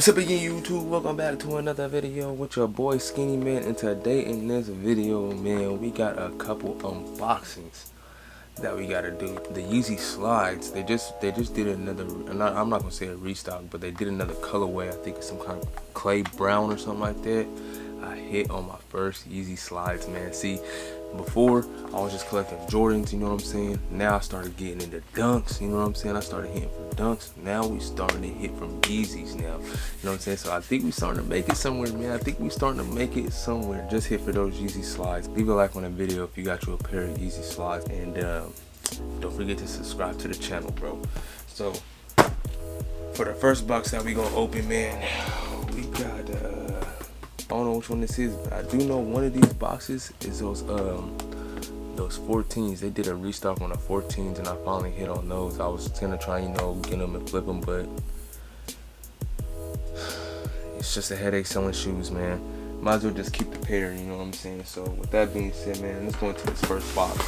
What's up again, YouTube? Welcome back to another video with your boy Skinny Man, and today in this video, man, we got a couple unboxings that we gotta do. The Yeezy slides, they just did another, I'm not gonna say a restock, but they did another colorway. I think it's some kind of clay brown or something like that. I hit on my first Yeezy slides, man. See, before I was just collecting Jordans, you know what I'm saying? Now I started getting into dunks, you know what I'm saying? I started hitting from dunks. Now we starting to hit from Yeezys now, you know what I'm saying? So I think we starting to make it somewhere, man. I think we starting to make it somewhere. Just hit for those Yeezy slides. Leave a like on the video if you got you a pair of Yeezy slides, and don't forget to subscribe to the channel, bro. So for the first box that we gonna open, man, we got I don't know which one this is, but I do know one of these boxes is those 14s. They did a restock on the 14s, and I finally hit on those. I was gonna try, you know, get them and flip them, but it's just a headache selling shoes, man. Might as well just keep the pair, you know what I'm saying? So with that being said, man, let's go into this first box.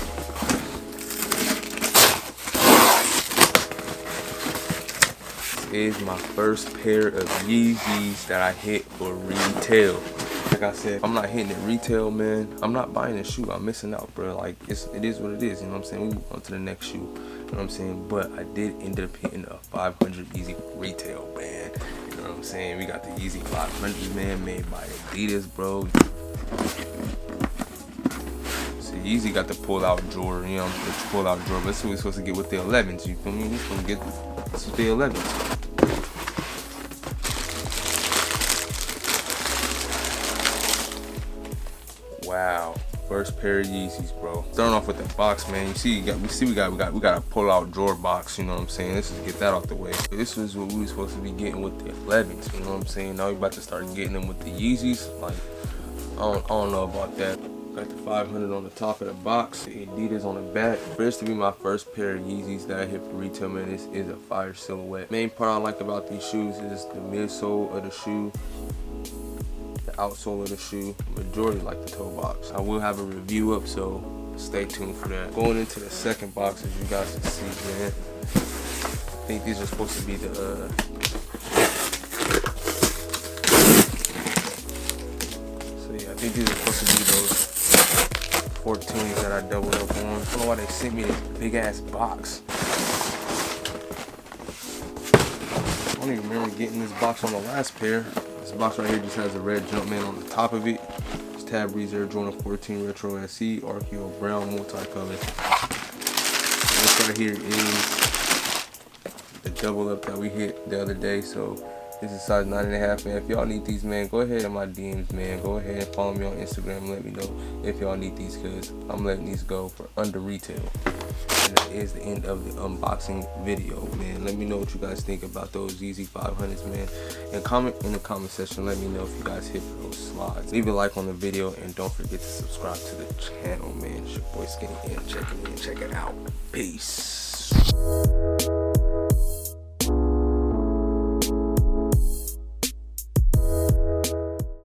This is my first pair of Yeezys that I hit for retail. Like I said, if I'm not hitting it retail, man, I'm not buying a shoe. I'm missing out, bro. Like, it is what it is, you know what I'm saying? We move on to the next shoe, you know what I'm saying? But I did end up hitting a 500 Yeezy retail, man. You know what I'm saying? We got the Yeezy 500, man, made by Adidas, bro. So Yeezy got the pull-out drawer, you know, the pull-out drawer. But that's what we're supposed to get with the 11s, you feel me? We're supposed to get this with the 11s. Wow, first pair of Yeezys, bro. Starting off with the box, man. You see, we got a pull-out drawer box. You know what I'm saying? Let's just get that out the way. This was what we were supposed to be getting with the 11s. You know what I'm saying? Now we about to start getting them with the Yeezys. Like, I don't know about that. Got the 500 on the top of the box, the Adidas on the back. For this to be my first pair of Yeezys that I hit for retail, man, this is a fire silhouette. Main part I like about these shoes is the midsole of the shoe, the outsole of the shoe. Majority like the toe box. I will have a review up, so stay tuned for that. Going into the second box, as you guys can see, man, I think these are supposed to be the so yeah, I think these are supposed to be those 14s that I doubled up on. I don't know why they sent me this big ass box. I don't even remember getting this box on the last pair. This box right here just has a red Jumpman on the top of it. It's Tab Reserve Jordan 14 Retro SE, RKO Brown multicolored. This right here is the double up that we hit the other day. So this is size 9.5, man. If y'all need these, man, go ahead in my DMs, man. Go ahead and follow me on Instagram and let me know if y'all need these, because I'm letting these go for under retail. And that is the end of the unboxing video, man. Let me know what you guys think about those Yeezy 500s, man. And comment in the comment section. Let me know if you guys hit for those slides. Leave a like on the video, and don't forget to subscribe to the channel, man. It's your boy Skinny Man. Check it out. Peace.